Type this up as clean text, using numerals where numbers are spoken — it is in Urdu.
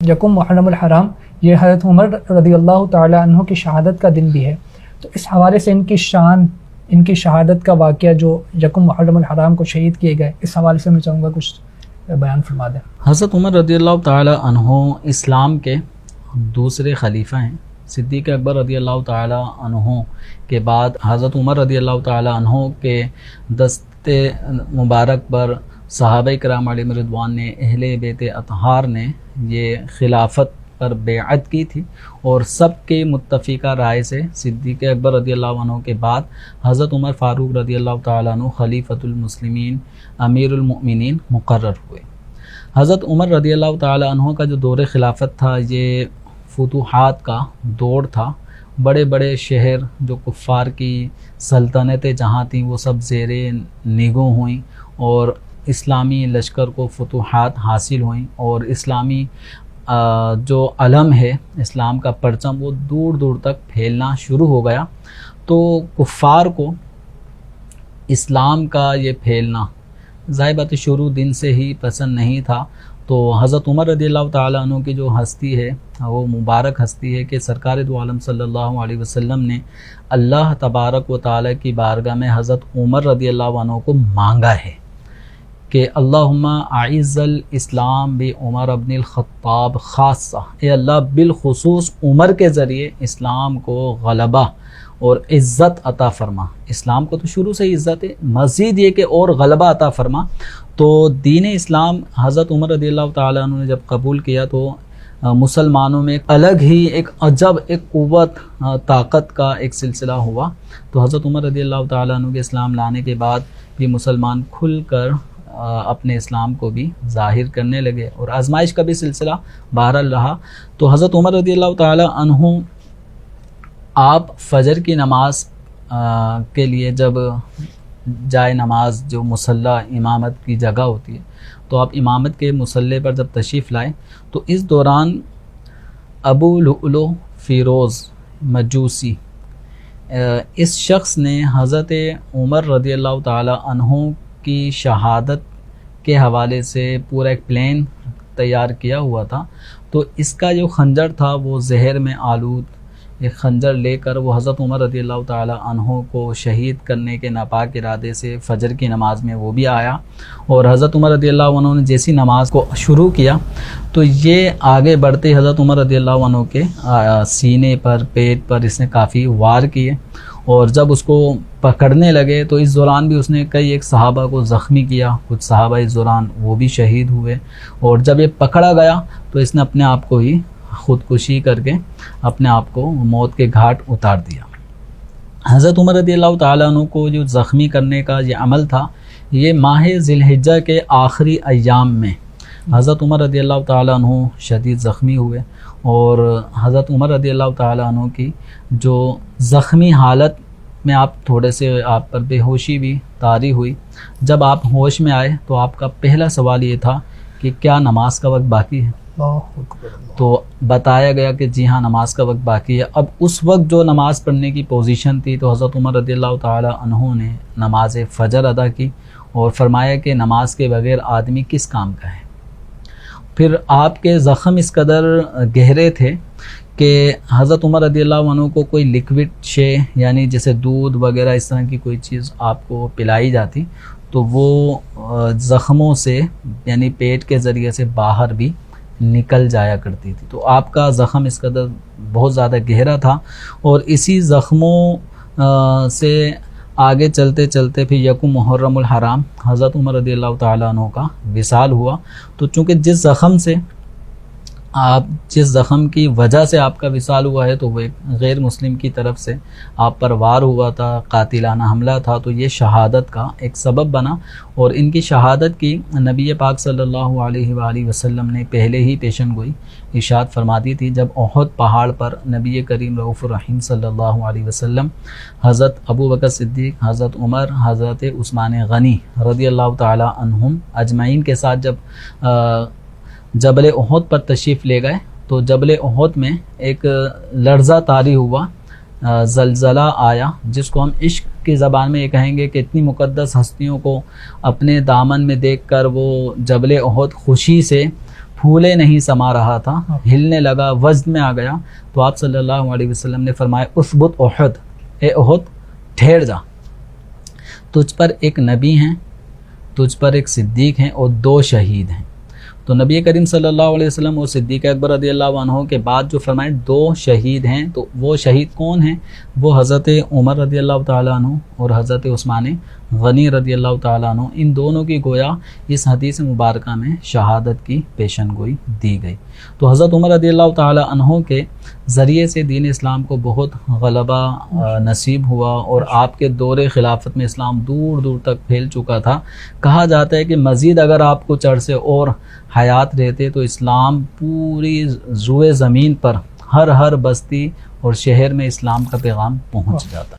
یکم محرم الحرام یہ حضرت عمر رضی اللہ تعالی عنہ کی شہادت کا دن بھی ہے، تو اس حوالے سے ان کی شان، ان کی شہادت کا واقعہ جو یکم محرم الحرام کو شہید کیے گئے، اس حوالے سے میں چاہوں گا کچھ بیان فرما دیں۔ حضرت عمر رضی اللہ تعالی عنہ اسلام کے دوسرے خلیفہ ہیں۔ صدیق اکبر رضی اللہ تعالی عنہ کے بعد حضرت عمر رضی اللہ تعالی عنہ کے دست مبارک پر صحابہ کرام علیہم رضوان نے، اہل بیت اطہار نے یہ خلافت پر بیعت کی تھی، اور سب کے متفقہ رائے سے صدیق اکبر رضی اللہ عنہ کے بعد حضرت عمر فاروق رضی اللہ تعالیٰ عنہ خلیفۃ المسلمین امیر المؤمنین مقرر ہوئے۔ حضرت عمر رضی اللہ تعالیٰ عنہ کا جو دور خلافت تھا، یہ فتوحات کا دور تھا۔ بڑے بڑے شہر جو کفار کی سلطنتیں جہاں تھیں وہ سب زیر نگوں ہوئیں، اور اسلامی لشکر کو فتوحات حاصل ہوئیں، اور اسلامی جو علم ہے، اسلام کا پرچم، وہ دور دور تک پھیلنا شروع ہو گیا۔ تو کفار کو اسلام کا یہ پھیلنا ظاہر بات شروع دن سے ہی پسند نہیں تھا۔ تو حضرت عمر رضی اللہ تعالیٰ عنہ کی جو ہستی ہے وہ مبارک ہستی ہے کہ سرکار دو عالم صلی اللہ علیہ وسلم نے اللہ تبارک و تعالیٰ کی بارگاہ میں حضرت عمر رضی اللہ عنہ کو مانگا ہے کہ اللہم اعز الاسلام بعمر ابن الخطاب خاصہ، اے اللہ بالخصوص عمر کے ذریعے اسلام کو غلبہ اور عزت عطا فرما۔ اسلام کو تو شروع سے عزت ہے، مزید یہ کہ اور غلبہ عطا فرما۔ تو دین اسلام حضرت عمر رضی اللہ تعالیٰ عنہ نے جب قبول کیا تو مسلمانوں میں الگ ہی ایک عجب، ایک قوت، طاقت کا ایک سلسلہ ہوا۔ تو حضرت عمر رضی اللہ تعالیٰ عنہ کے اسلام لانے کے بعد یہ مسلمان کھل کر اپنے اسلام کو بھی ظاہر کرنے لگے، اور آزمائش کا بھی سلسلہ بہرحال رہا۔ تو حضرت عمر رضی اللہ تعالی عنہ آپ فجر کی نماز کے لیے جب جائے نماز، جو مصلی امامت کی جگہ ہوتی ہے، تو آپ امامت کے مصلی پر جب تشریف لائیں تو اس دوران ابو لؤلؤ فیروز مجوسی اس شخص نے حضرت عمر رضی اللہ تعالی عنہ کی شہادت کے حوالے سے پورا ایک پلان تیار کیا ہوا تھا۔ تو اس کا جو خنجر تھا وہ زہر میں آلود ایک خنجر لے کر وہ حضرت عمر رضی اللہ تعالی عنہ کو شہید کرنے کے ناپاک ارادے سے فجر کی نماز میں وہ بھی آیا، اور حضرت عمر رضی اللہ عنہ نے جیسی نماز کو شروع کیا تو یہ آگے بڑھتے حضرت عمر رضی اللہ عنہ کے سینے پر، پیٹ پر اس نے کافی وار کیے، اور جب اس کو پکڑنے لگے تو اس دوران بھی اس نے کئی ایک صحابہ کو زخمی کیا، کچھ صحابہ اس دوران وہ بھی شہید ہوئے، اور جب یہ پکڑا گیا تو اس نے اپنے آپ کو ہی خودکشی کر کے اپنے آپ کو موت کے گھاٹ اتار دیا۔ حضرت عمر رضی اللہ تعالیٰ عنہ کو جو زخمی کرنے کا یہ عمل تھا، یہ ماہ ذی الحجہ کے آخری ایام میں حضرت عمر رضی اللہ تعالیٰ عنہ شدید زخمی ہوئے، اور حضرت عمر رضی اللہ تعالیٰ عنہ کی جو زخمی حالت میں آپ تھوڑے سے آپ پر بے ہوشی بھی طاری ہوئی۔ جب آپ ہوش میں آئے تو آپ کا پہلا سوال یہ تھا کہ کیا نماز کا وقت باقی ہے؟ تو بتایا گیا کہ جی ہاں، نماز کا وقت باقی ہے۔ اب اس وقت جو نماز پڑھنے کی پوزیشن تھی تو حضرت عمر رضی اللہ تعالی عنہ نے نماز فجر ادا کی، اور فرمایا کہ نماز کے بغیر آدمی کس کام کا ہے۔ پھر آپ کے زخم اس قدر گہرے تھے کہ حضرت عمر رضی اللہ عنہ کو کوئی لیکوڈ شے، یعنی جیسے دودھ وغیرہ اس طرح کی کوئی چیز آپ کو پلائی جاتی تو وہ زخموں سے، یعنی پیٹ کے ذریعے سے باہر بھی نکل جایا کرتی تھی۔ تو آپ کا زخم اس قدر بہت زیادہ گہرا تھا، اور اسی زخموں سے آگے چلتے چلتے پھر یکم محرم الحرام حضرت عمر رضی اللہ تعالیٰ عنہ کا وصال ہوا۔ تو چونکہ جس زخم کی وجہ سے آپ کا وصال ہوا ہے تو وہ ایک غیر مسلم کی طرف سے آپ پر وار ہوا تھا، قاتلانہ حملہ تھا، تو یہ شہادت کا ایک سبب بنا، اور ان کی شہادت کی نبی پاک صلی اللہ علیہ وآلہ وسلم نے پہلے ہی پیشن گوئی ارشاد فرما دی تھی، جب احد پہاڑ پر نبی کریم رؤوف الرحیم صلی اللہ علیہ وسلم حضرت ابو بکر صدیق، حضرت عمر، حضرت عثمان غنی رضی اللہ تعالی عنہم اجمعین کے ساتھ جب جبل احد پر تشریف لے گئے تو جبل احد میں ایک لرزہ طاری ہوا، زلزلہ آیا، جس کو ہم عشق کی زبان میں یہ کہیں گے کہ اتنی مقدس ہستیوں کو اپنے دامن میں دیکھ کر وہ جبل احد خوشی سے پھولے نہیں سما رہا تھا، ہلنے لگا، وزن میں آ گیا، تو آپ صلی اللہ علیہ وسلم نے فرمایا اثبت احد، اے احد ٹھہر جا، تجھ پر ایک نبی ہیں، تجھ پر ایک صدیق ہیں اور 2 شہید ہیں۔ تو نبی کریم صلی اللہ علیہ وسلم اور صدیق اکبر رضی اللہ عنہ کے بعد جو فرمائے 2 شہید ہیں، تو وہ شہید کون ہیں؟ وہ حضرت عمر رضی اللہ تعالیٰ عنہ اور حضرت عثمان غنی رضی اللہ تعالیٰ عنہ، ان دونوں کی گویا اس حدیث مبارکہ میں شہادت کی پیشن گوئی دی گئی۔ تو حضرت عمر رضی اللہ تعالیٰ عنہ کے ذریعے سے دین اسلام کو بہت غلبہ نصیب ہوا، اور آپ کے دور خلافت میں اسلام دور دور تک پھیل چکا تھا۔ کہا جاتا ہے کہ مزید اگر آپ کو عرصے اور حیات رہتے تو اسلام پوری روئے زمین پر ہر بستی اور شہر میں اسلام کا پیغام پہنچ جاتا۔